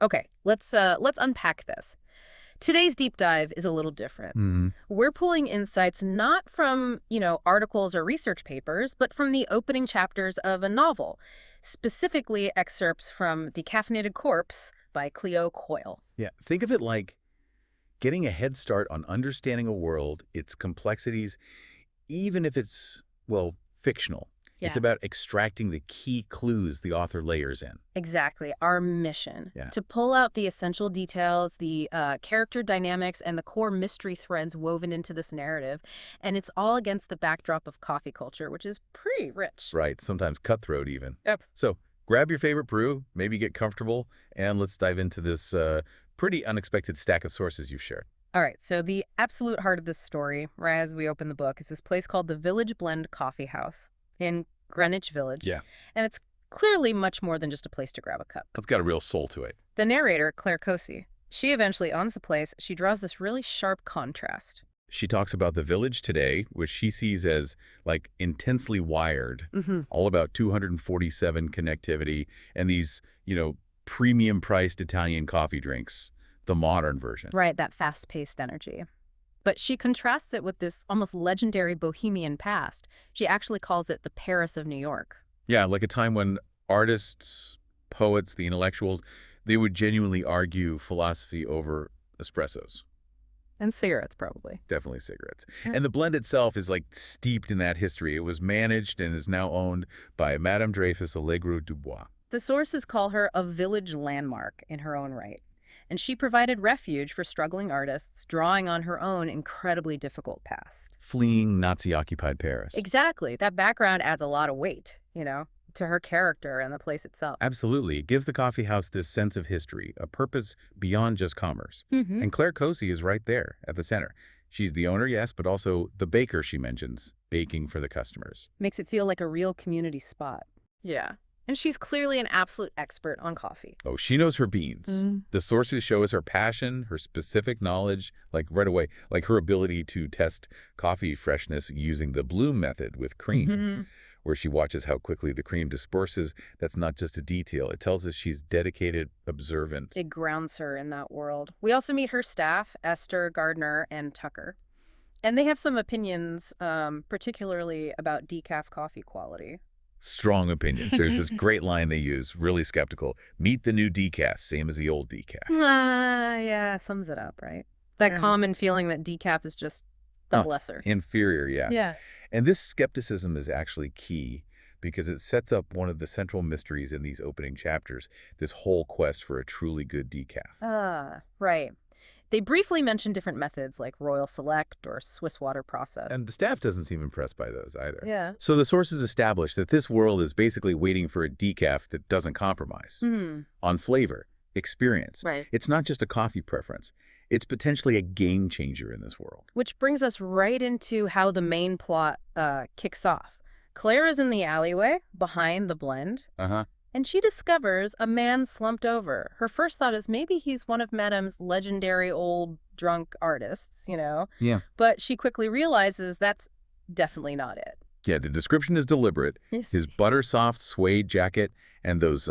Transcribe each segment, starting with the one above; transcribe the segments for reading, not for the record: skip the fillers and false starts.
Okay, let's unpack this. Today's deep dive is a little different. We're pulling insights not from, articles or research papers, but from the opening chapters of a novel, specifically excerpts from Decaffeinated Corpse by Cleo Coyle. Yeah, think of it like getting a head start on understanding a world, its complexities, even if it's, well, fictional. It's Yeah. about extracting the key clues the author layers in. Exactly, our mission. Yeah. To pull out the essential details, the character dynamics, and the core mystery threads woven into this narrative. And it's all against the backdrop of coffee culture, which is pretty rich. Right, sometimes cutthroat even. Yep. So grab your favorite brew, maybe get comfortable, and let's dive into this pretty unexpected stack of sources you've shared. All right, so the absolute heart of this story, right as we open the book, is this place called the Village Blend Coffeehouse in Greenwich Village. Yeah. And it's clearly much more than just a place to grab a cup. It's got a real soul to it. The narrator, Clare Cosi, she eventually owns the place. She draws this really sharp contrast. She talks about the village today, which she sees as, like, intensely wired, all about 247 connectivity, and these, premium-priced Italian coffee drinks, the modern version. Right, that fast-paced energy. But she contrasts it with this almost legendary bohemian past. She actually calls it the Paris of New York. Yeah, like a time when artists, poets, the intellectuals, they would genuinely argue philosophy over espressos. And cigarettes, probably. Definitely cigarettes. Yeah. And the blend itself is like steeped in that history. It was managed and is now owned by Madame Dreyfus Allegro Dubois. The sources call her a village landmark in her own right. And she provided refuge for struggling artists, drawing on her own incredibly difficult past. Fleeing Nazi-occupied Paris. Exactly. That background adds a lot of weight, to her character and the place itself. Absolutely. It gives the coffee house this sense of history, a purpose beyond just commerce. Mm-hmm. And Clare Cosi is right there at the center. She's the owner, yes, but also the baker she mentions, baking for the customers. Makes it feel like a real community spot. Yeah. And she's clearly an absolute expert on coffee. Oh, she knows her beans. The sources show us her passion, her specific knowledge, like right away, like her ability to test coffee freshness using the bloom method with cream, where she watches how quickly the cream disperses. That's not just a detail. It tells us she's dedicated, observant. It grounds her in that world. We also meet her staff, Esther, Gardner, and Tucker. And they have some opinions, particularly about decaf coffee quality. Strong opinions. There's this great line they use, really skeptical. Meet the new decaf, same as the old decaf. Yeah, sums it up, right? That common feeling that decaf is just the It's lesser. inferior, yeah. Yeah. And this skepticism is actually key because it sets up one of the central mysteries in these opening chapters, this whole quest for a truly good decaf. Right. They briefly mention different methods like Royal Select or Swiss water process. And the staff doesn't seem impressed by those either. Yeah. So the sources establish that this world is basically waiting for a decaf that doesn't compromise on flavor, experience. Right. It's not just a coffee preference. It's potentially a game changer in this world. Which brings us right into how the main plot kicks off. Claire is in the alleyway behind the blend. And she discovers a man slumped over. Her first thought is maybe he's one of Madame's legendary old drunk artists, Yeah. But she quickly realizes that's definitely not it. Yeah, the description is deliberate. His butter-soft suede jacket and those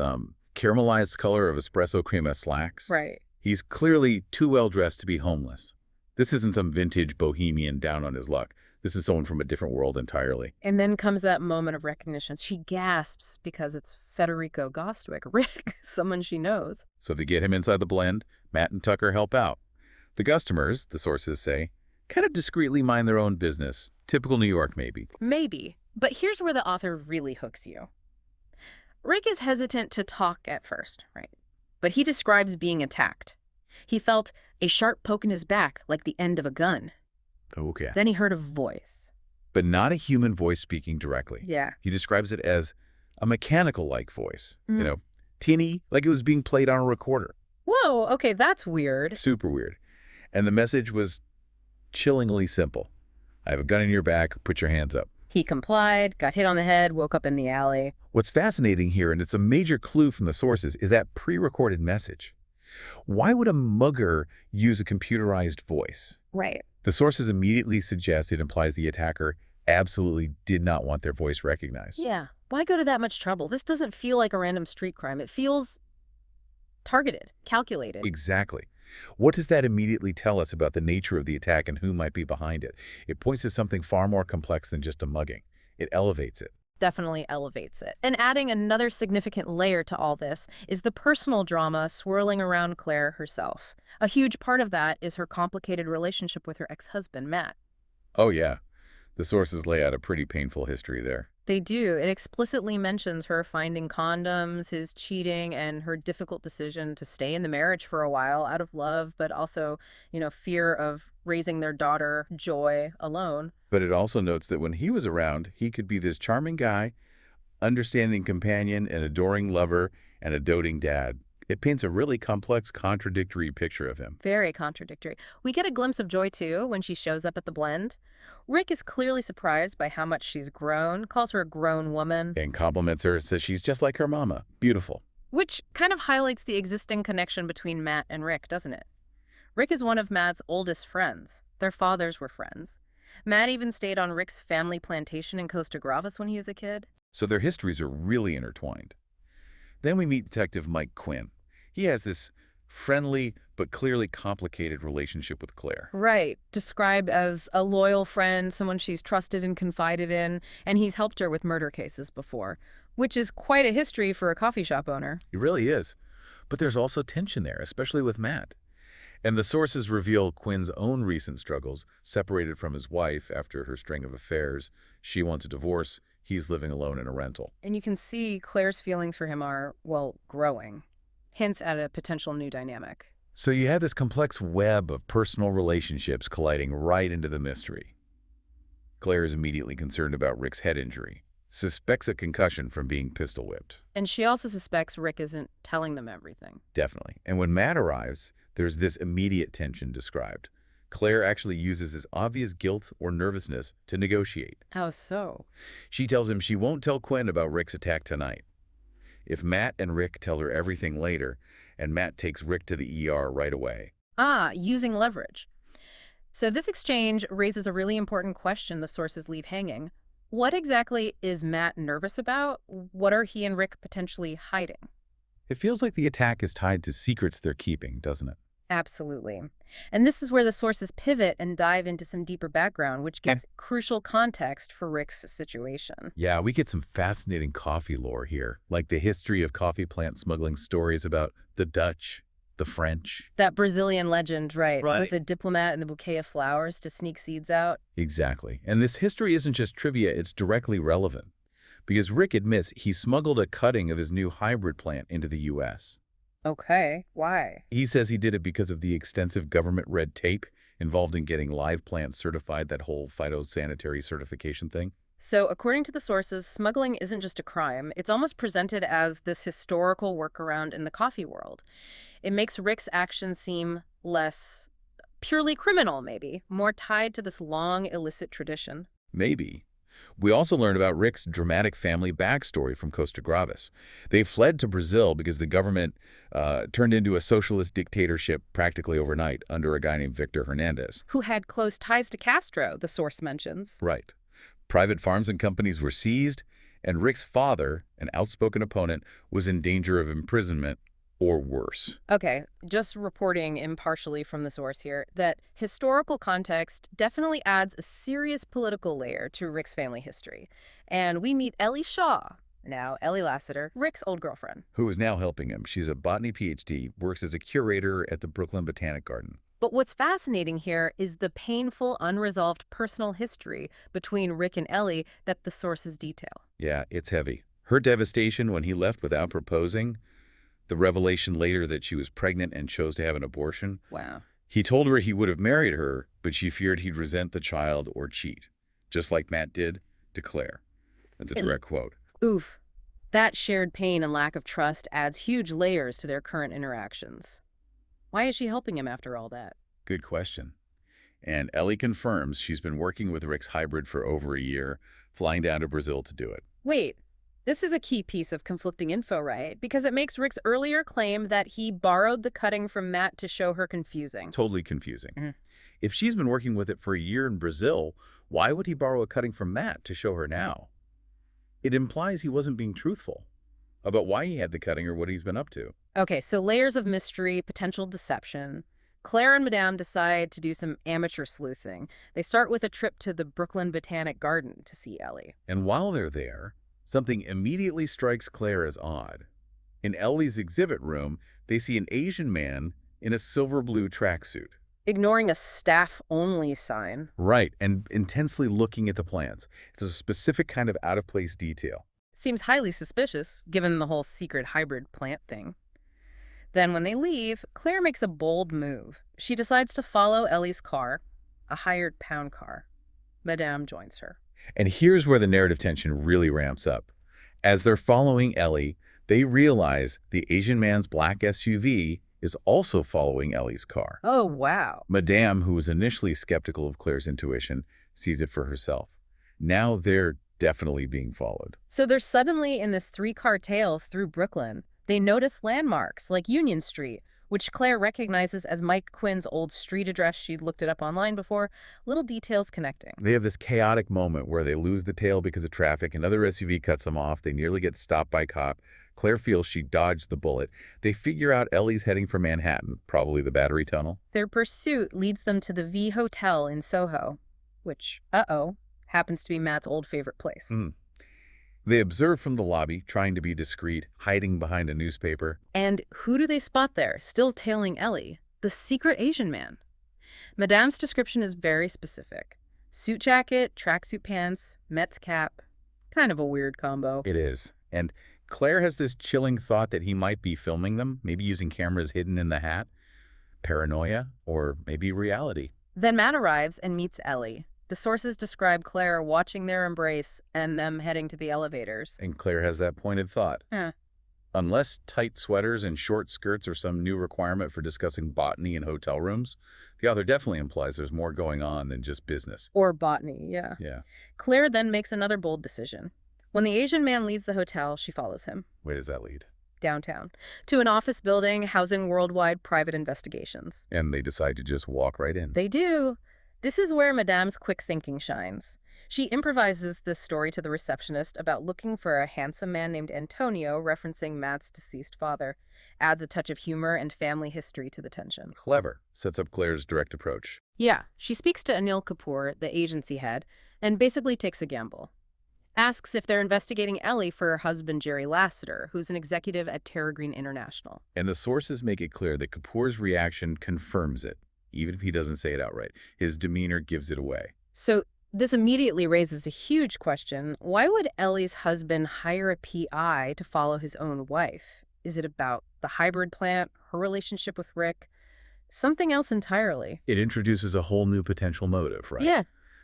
caramelized color of espresso crema slacks. Right. He's clearly too well-dressed to be homeless. This isn't some vintage bohemian down on his luck. This is someone from a different world entirely. And then comes that moment of recognition. She gasps because it's Federico Gostwick, Rick, someone she knows. So they get him inside the blend. Matt and Tucker help out. The customers, the sources say, kind of discreetly mind their own business. Typical New York, maybe. Maybe. But here's where the author really hooks you. Rick is hesitant to talk at first, right? But he describes being attacked. He felt a sharp poke in his back, like the end of a gun. Okay. Then he heard a voice. But not a human voice speaking directly. Yeah. He describes it as a mechanical-like voice. Tinny, like it was being played on a recorder. Whoa, okay, that's weird. Super weird. And the message was chillingly simple. I have a gun in your back, put your hands up. He complied, got hit on the head, woke up in the alley. What's fascinating here, and it's a major clue from the sources, is that pre-recorded message. Why would a mugger use a computerized voice? Right. The sources immediately suggest it implies the attacker absolutely did not want their voice recognized. Yeah. Why go to that much trouble? This doesn't feel like a random street crime. It feels Targeted, calculated. Exactly. What does that immediately tell us about the nature of the attack and who might be behind it? It points to something far more complex than just a mugging. It elevates it. Definitely elevates it. And adding another significant layer to all this is the personal drama swirling around Claire herself. A huge part of that is her complicated relationship with her ex-husband, Matt. Oh, yeah. The sources lay out a pretty painful history there. They do. It explicitly mentions her finding condoms, his cheating, and her difficult decision to stay in the marriage for a while out of love, but also, fear of raising their daughter, Joy, alone. But it also notes that when he was around, he could be this charming guy, understanding companion, an adoring lover, and a doting dad. It paints a really complex, contradictory picture of him. Very contradictory. We get a glimpse of Joy, too, when she shows up at the blend. Rick is clearly surprised by how much she's grown, calls her a grown woman. And compliments her, says she's just like her mama. Beautiful. Which kind of highlights the existing connection between Matt and Rick, doesn't it? Rick is one of Matt's oldest friends. Their fathers were friends. Matt even stayed on Rick's family plantation in Costa Gravas when he was a kid. So their histories are really intertwined. Then we meet Detective Mike Quinn. He has this friendly but clearly complicated relationship with Claire. Right. Described as a loyal friend, someone she's trusted and confided in, and he's helped her with murder cases before, which is quite a history for a coffee shop owner. It really is. But there's also tension there, especially with Matt. And the sources reveal Quinn's own recent struggles, separated from his wife after her string of affairs. She wants a divorce. He's living alone in a rental. And you can see Claire's feelings for him are, well, growing. Hints at a potential new dynamic. So you have this complex web of personal relationships colliding right into the mystery. Claire is immediately concerned about Rick's head injury, suspects a concussion from being pistol whipped. And she also suspects Rick isn't telling them everything. Definitely. And when Matt arrives, there's this immediate tension described. Claire actually uses his obvious guilt or nervousness to negotiate. How so? She tells him she won't tell Quinn about Rick's attack tonight. If Matt and Rick tell her everything later, and Matt takes Rick to the ER right away. Ah, using leverage. So this exchange raises a really important question the sources leave hanging. What exactly is Matt nervous about? What are he and Rick potentially hiding? It feels like the attack is tied to secrets they're keeping, doesn't it? Absolutely. And this is where the sources pivot and dive into some deeper background, which gives crucial context for Rick's situation. Yeah, we get some fascinating coffee lore here, like the history of coffee plant smuggling stories about the Dutch, the French. That Brazilian legend, right, with the diplomat and the bouquet of flowers to sneak seeds out. Exactly. And this history isn't just trivia, it's directly relevant. Because Rick admits he smuggled a cutting of his new hybrid plant into the U.S. Okay, why? He says he did it because of the extensive government red tape involved in getting live plants certified, that whole phytosanitary certification thing. So according to the sources, smuggling isn't just a crime. It's almost presented as this historical workaround in the coffee world. It makes Rick's actions seem less purely criminal, maybe, more tied to this long illicit tradition. Maybe. We also learned about Rick's dramatic family backstory from Costa Gravas. They fled to Brazil because the government turned into a socialist dictatorship practically overnight under a guy named Victor Hernandez. Who had close ties to Castro, the source mentions. Right. Private farms and companies were seized, and Rick's father, an outspoken opponent, was in danger of imprisonment or worse. Okay, just reporting impartially from the source here, that historical context definitely adds a serious political layer to Rick's family history. And we meet Ellie Shaw, now Ellie Lassiter, Rick's old girlfriend. Who is now helping him. She's a botany PhD, works as a curator at the Brooklyn Botanic Garden. But what's fascinating here is the painful, unresolved personal history between Rick and Ellie that the sources detail. Yeah, it's heavy. Her devastation when he left without proposing, the revelation later that she was pregnant and chose to have an abortion. Wow. He told her he would have married her, but she feared he'd resent the child or cheat, just like Matt did to Claire. That's a direct quote. Oof. That shared pain and lack of trust adds huge layers to their current interactions. Why is she helping him after all that? Good question. And Ellie confirms she's been working with Rick's hybrid for over a year, flying down to Brazil to do it. Wait. This is a key piece of conflicting info, right? Because it makes Rick's earlier claim that he borrowed the cutting from Matt to show her confusing. Totally confusing. If she's been working with it for a year in Brazil, why would he borrow a cutting from Matt to show her now? It implies he wasn't being truthful. about why he had the cutting or what he's been up to. Okay, so layers of mystery, potential deception. Claire and Madame decide to do some amateur sleuthing. They start with a trip to the Brooklyn Botanic Garden to see Ellie. And while they're there, something immediately strikes Claire as odd. In Ellie's exhibit room, they see an Asian man in a silver-blue tracksuit. Ignoring a staff-only sign. Right, and intensely looking at the plants. It's a specific kind of out-of-place detail. Seems highly suspicious, given the whole secret hybrid plant thing. Then when they leave, Claire makes a bold move. She decides to follow Ellie's car, a hired pound car. Madame joins her. And here's where the narrative tension really ramps up. As they're following Ellie, they realize the Asian man's black SUV is also following Ellie's car. Oh, wow. Madame, who was initially skeptical of Claire's intuition, sees it for herself. Now they're definitely being followed. So they're suddenly in this three-car tail through Brooklyn. They notice landmarks like Union Street, which Claire recognizes as Mike Quinn's old street address. She'd looked it up online before. Little details connecting. They have this chaotic moment where they lose the tail because of traffic. Another SUV cuts them off. They nearly get stopped by a cop. Claire feels she dodged the bullet. They figure out Ellie's heading for Manhattan, probably the Battery Tunnel. Their pursuit leads them to the V Hotel in Soho, which, happens to be Matt's old favorite place. They observe from the lobby, trying to be discreet, hiding behind a newspaper. And who do they spot there, still tailing Ellie? The secret Asian man. Madame's description is very specific. Suit jacket, tracksuit pants, Mets cap. Kind of a weird combo. It is. And Claire has this chilling thought that he might be filming them, maybe using cameras hidden in the hat. Paranoia, or maybe reality. Then Matt arrives and meets Ellie. The sources describe Claire watching their embrace and them heading to the elevators. And Claire has that pointed thought. Unless tight sweaters and short skirts are some new requirement for discussing botany in hotel rooms, the author definitely implies there's more going on than just business. Or botany, yeah. Claire then makes another bold decision. When the Asian man leaves the hotel, she follows him. Where does that lead? Downtown, to an office building housing worldwide private investigations. And they decide to just walk right in. They do. This is where Madame's quick thinking shines. She improvises this story to the receptionist about looking for a handsome man named Antonio, referencing Matt's deceased father. Adds a touch of humor and family history to the tension. Clever. Sets up Claire's direct approach. Yeah, she speaks to Anil Kapoor, the agency head, and basically takes a gamble. Asks if they're investigating Ellie for her husband, Jerry Lassiter, who's an executive at Terra Green International. And the sources make it clear that Kapoor's reaction confirms it, even if he doesn't say it outright. His demeanor gives it away. So this immediately raises a huge question. Why would Ellie's husband hire a PI to follow his own wife? Is it about the hybrid plant, her relationship with Rick? Something else entirely. It introduces a whole new potential motive, right? Yeah.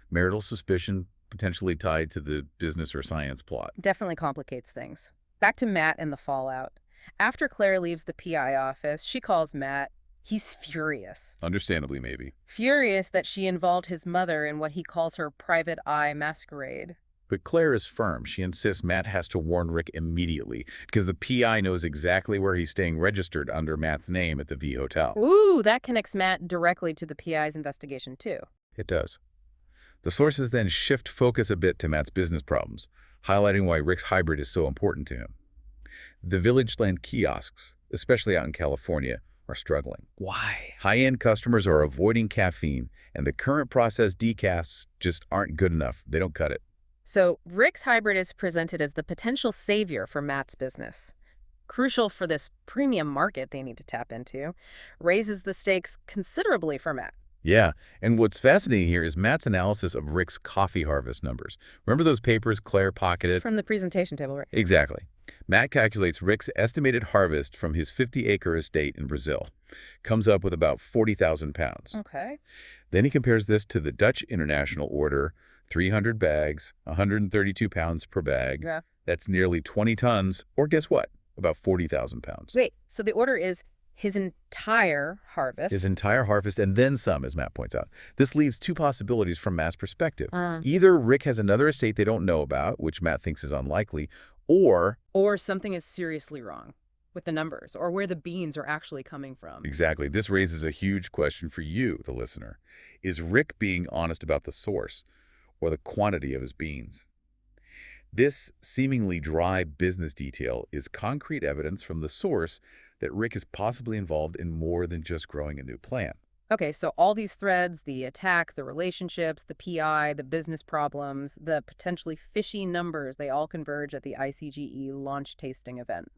Marital suspicion, potentially tied to the business or science plot. Definitely complicates things. Back to Matt and the fallout. After Claire leaves the PI office, she calls Matt. He's furious. Understandably, maybe. Furious that she involved his mother in what he calls her private eye masquerade. But Claire is firm. She insists Matt has to warn Rick immediately because the PI knows exactly where he's staying registered under Matt's name at the V Hotel. Ooh, that connects Matt directly to the PI's investigation, too. It does. The sources then shift focus a bit to Matt's business problems, highlighting why Rick's hybrid is so important to him. The Villageland kiosks, especially out in California, are struggling. Why? High-end customers are avoiding caffeine, and the current processed decafs just aren't good enough. They don't cut it. So Rick's hybrid is presented as the potential savior for Matt's business. Crucial for this premium market they need to tap into. Raises the stakes considerably for Matt. Yeah, and what's fascinating here is Matt's analysis of Rick's coffee harvest numbers. Remember those papers Claire pocketed? From the presentation table, right? Exactly. Matt calculates Rick's estimated harvest from his 50-acre estate in Brazil. Comes up with about 40,000 pounds. Okay. Then he compares this to the Dutch international order, 300 bags, 132 pounds per bag. Yeah. That's nearly 20 tons, or guess what? About 40,000 pounds. Wait, so the order is his entire harvest? His entire harvest and then some, as Matt points out. This leaves two possibilities from Matt's perspective. Either Rick has another estate they don't know about, which Matt thinks is unlikely, or something is seriously wrong with the numbers, or where the beans are actually coming from. Exactly. This raises a huge question for you, the listener. Is Rick being honest about the source or the quantity of his beans? This seemingly dry business detail is concrete evidence from the source that Rick is possibly involved in more than just growing a new plant. Okay, so all these threads, the attack, the relationships, the PI, the business problems, the potentially fishy numbers, they all converge at the ICGE launch tasting event.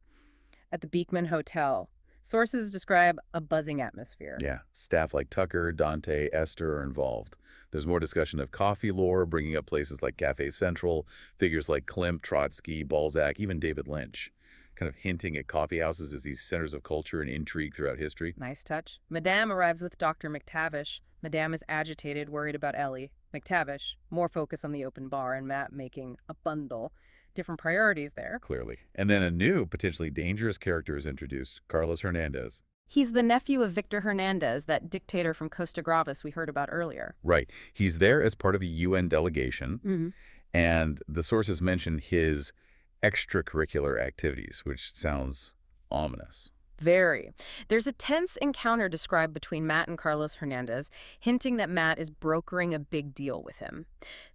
At the Beekman Hotel, sources describe a buzzing atmosphere. Yeah, staff like Tucker, Dante, Esther are involved. There's more discussion of coffee lore, bringing up places like Café Central, figures like Klimt, Trotsky, Balzac, even David Lynch, kind of hinting at coffee houses as these centers of culture and intrigue throughout history. Nice touch. Madame arrives with Dr. McTavish. Madame is agitated, worried about Ellie. McTavish, more focus on the open bar, and Matt making a bundle. Different priorities there. Clearly. And then a new, potentially dangerous character is introduced, Carlos Hernandez. He's the nephew of Victor Hernandez, that dictator from Costa Gravis we heard about earlier. Right. He's there as part of a UN delegation, and the sources mention his extracurricular activities, which sounds ominous. Very. There's a tense encounter described between Matt and Carlos Hernandez, hinting that Matt is brokering a big deal with him.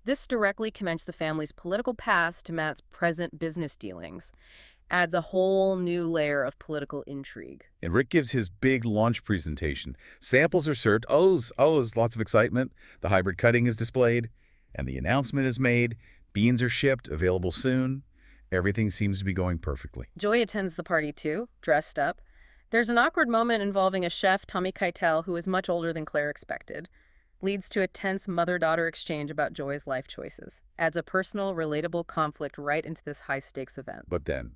This directly connects the family's political past to Matt's present business dealings. Adds a whole new layer of political intrigue. And Rick gives his big launch presentation. Samples are served. Oh's, lots of excitement. The hybrid cutting is displayed, and the announcement is made. Beans are shipped, available soon. Everything seems to be going perfectly. Joy attends the party too, dressed up. There's an awkward moment involving a chef, Tommy Keitel, who is much older than Claire expected. Leads to a tense mother-daughter exchange about Joy's life choices. Adds a personal, relatable conflict right into this high-stakes event. But then,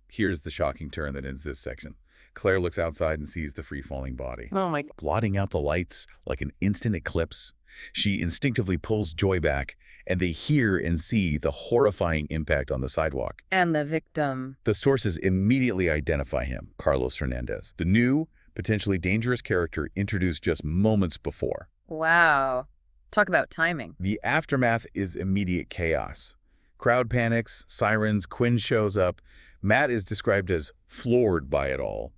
here's the shocking turn that ends this section. Claire looks outside and sees the free-falling body. Oh my... Blotting out the lights like an instant eclipse, she instinctively pulls Joy back, and they hear and see the horrifying impact on the sidewalk. And the victim. The sources immediately identify him, Carlos Hernandez, the new, potentially dangerous character introduced just moments before. Wow. Talk about timing. The aftermath is immediate chaos. Crowd panics, sirens, Quinn shows up. Matt is described as floored by it all.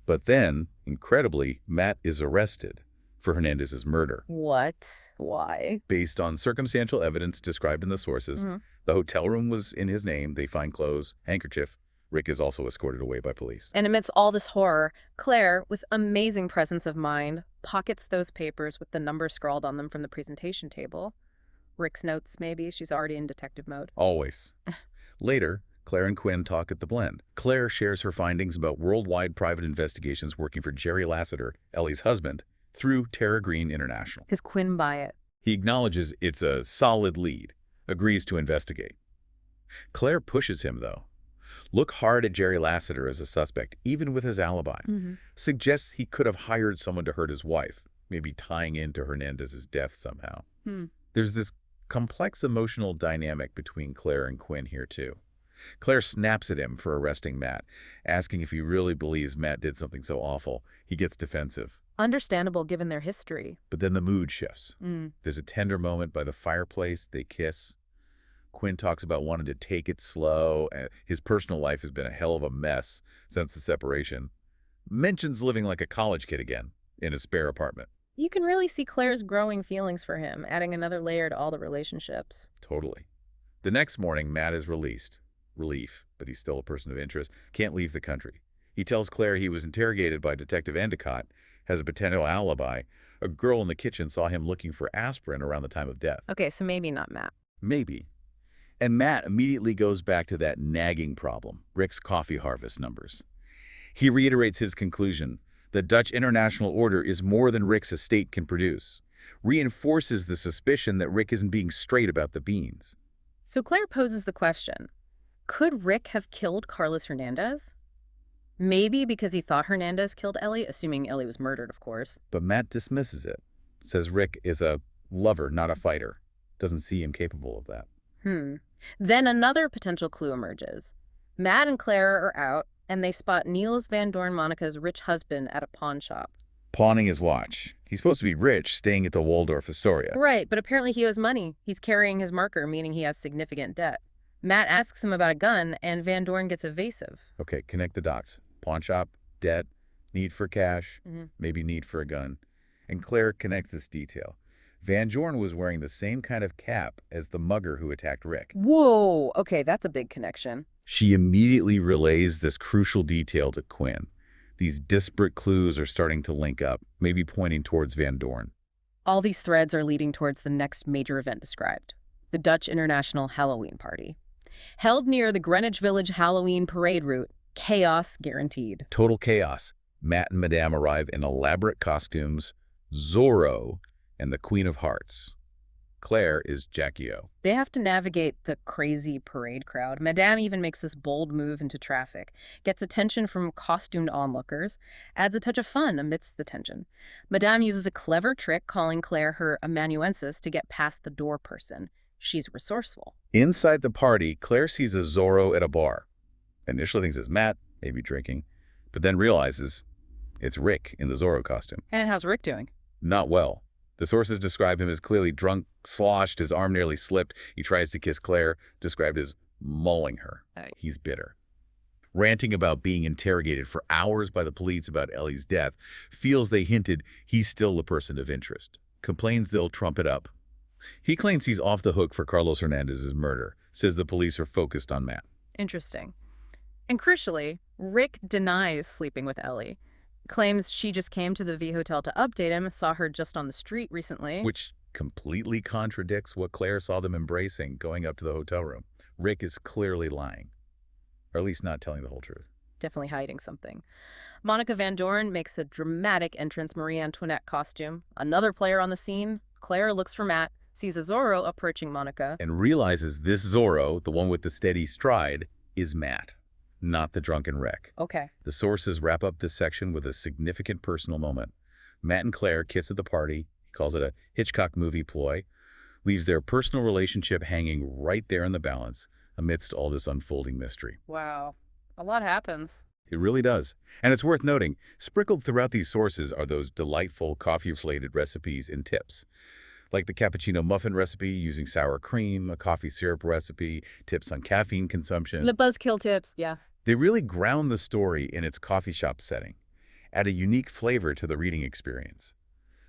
But then, incredibly, Matt is arrested for Hernandez's murder. What? Why? Based on circumstantial evidence described in the sources, the hotel room was in his name. They find clothes, handkerchief. Rick is also escorted away by police. And amidst all this horror, Claire, with amazing presence of mind, pockets those papers with the number scrawled on them from the presentation table. Rick's notes, maybe. She's already in detective mode. Always. Later, Claire and Quinn talk at the Blend. Claire shares her findings about worldwide private investigations working for Jerry Lassiter, Ellie's husband, through Terra Green International. Is Quinn by it? He acknowledges it's a solid lead, agrees to investigate. Claire pushes him, though. Look hard at Jerry Lassiter as a suspect, even with his alibi. Suggests he could have hired someone to hurt his wife, maybe tying into Hernandez's death somehow. There's this complex emotional dynamic between Claire and Quinn here, too. Claire snaps at him for arresting Matt, asking if he really believes Matt did something so awful. He gets defensive. Understandable given their history. But then the mood shifts. There's a tender moment by the fireplace. They kiss. Quinn talks about wanting to take it slow. His personal life has been a hell of a mess since the separation. Mentions living like a college kid again in a spare apartment. You can really see Claire's growing feelings for him, adding another layer to all the relationships. Totally. The next morning, Matt is released. Relief, but he's still a person of interest. Can't leave the country. He tells Claire he was interrogated by Detective Endicott, has a potential alibi. A girl in the kitchen saw him looking for aspirin around the time of death. Okay, so maybe not Matt. Maybe. And Matt immediately goes back to that nagging problem, Rick's coffee harvest numbers. He reiterates his conclusion. The Dutch international order is more than Rick's estate can produce. Reinforces the suspicion that Rick isn't being straight about the beans. So Claire poses the question, could Rick have killed Carlos Hernandez? Maybe because he thought Hernandez killed Ellie, assuming Ellie was murdered, of course. But Matt dismisses it. Says Rick is a lover, not a fighter. Doesn't see him capable of that. Then another potential clue emerges. Matt and Claire are out, and they spot Niels Van Doorn Monica's rich husband at a pawn shop. Pawning his watch. He's supposed to be rich, staying at the Waldorf Astoria. Right, but apparently he owes money. He's carrying his marker, meaning he has significant debt. Matt asks him about a gun, and Van Doorn gets evasive. Okay, connect the dots. Pawn shop, debt, need for cash, maybe need for a gun. And Claire connects this detail. Van Jorn was wearing the same kind of cap as the mugger who attacked Rick. Whoa, okay, that's a big connection. She immediately relays this crucial detail to Quinn. These disparate clues are starting to link up, maybe pointing towards Van Dorn. All these threads are leading towards the next major event described, the Dutch International Halloween Party. Held near the Greenwich Village Halloween parade route, chaos guaranteed. Total chaos. Matt and Madame arrive in elaborate costumes, Zorro and the Queen of Hearts. Claire is Jackie O. They have to navigate the crazy parade crowd. Madame even makes this bold move into traffic, gets attention from costumed onlookers, adds a touch of fun amidst the tension. Madame uses a clever trick calling Claire her amanuensis to get past the door person. She's resourceful. Inside the party, Claire sees a Zorro at a bar. Initially thinks it's Matt, maybe drinking, but then realizes it's Rick in the Zorro costume. And how's Rick doing? Not well. The sources describe him as clearly drunk, sloshed, his arm nearly slipped. He tries to kiss Claire, described as mauling her. He's bitter. Ranting about being interrogated for hours by the police about Ellie's death, feels they hinted he's still the person of interest. Complains they'll trump it up. He claims he's off the hook for Carlos Hernandez's murder, says the police are focused on Matt. Interesting. And crucially, Rick denies sleeping with Ellie. Claims she just came to the V Hotel to update him, saw her just on the street recently. Which completely contradicts what Claire saw them embracing going up to the hotel room. Rick is clearly lying, or at least not telling the whole truth. Definitely hiding something. Monica Van Dorn makes a dramatic entrance Marie Antoinette costume. Another player on the scene. Claire looks for Matt, sees a Zorro approaching Monica. And realizes this Zorro, the one with the steady stride, is Matt, not the drunken wreck. Okay. The sources wrap up this section with a significant personal moment. Matt and Claire kiss at the party. He calls it a Hitchcock movie ploy. Leaves their personal relationship hanging right there in the balance amidst all this unfolding mystery. Wow. A lot happens. It really does. And it's worth noting, sprinkled throughout these sources are those delightful coffee-related recipes and tips. Like the cappuccino muffin recipe using sour cream, a coffee syrup recipe, tips on caffeine consumption. The buzzkill tips, yeah. They really ground the story in its coffee shop setting, add a unique flavor to the reading experience.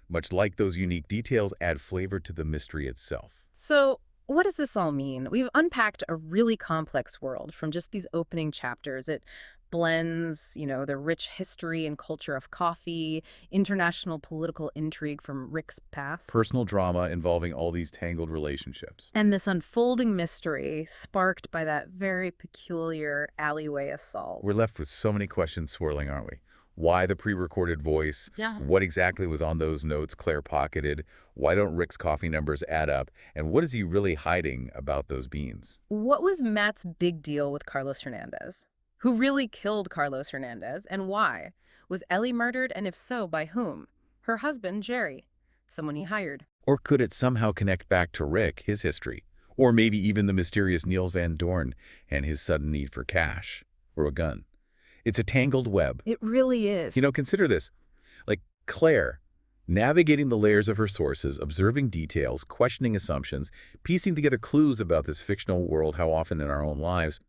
Much like those unique details add flavor to the mystery itself. So, what does this all mean? We've unpacked a really complex world from just these opening chapters. It blends, the rich history and culture of coffee, international political intrigue from Rick's past. Personal drama involving all these tangled relationships. And this unfolding mystery sparked by that very peculiar alleyway assault. We're left with so many questions swirling, aren't we? Why the pre-recorded voice? Yeah. What exactly was on those notes Claire pocketed? Why don't Rick's coffee numbers add up? And what is he really hiding about those beans? What was Matt's big deal with Carlos Hernandez? Who really killed Carlos Hernandez, and why? Was Ellie murdered, and if so, by whom? Her husband, Jerry. Someone he hired. Or could it somehow connect back to Rick, his history? Or maybe even the mysterious Niels Van Dorn and his sudden need for cash or a gun? It's a tangled web. It really is. Consider this. Like Claire, navigating the layers of her sources, observing details, questioning assumptions, piecing together clues about this fictional world how often in our own lives,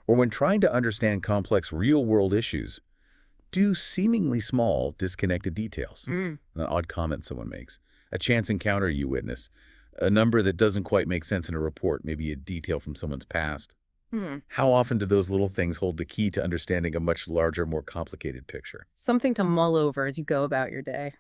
or when trying to understand complex real-world issues, do seemingly small, disconnected details. An odd comment someone makes, a chance encounter you witness, a number that doesn't quite make sense in a report, maybe a detail from someone's past. How often do those little things hold the key to understanding a much larger, more complicated picture? Something to mull over as you go about your day.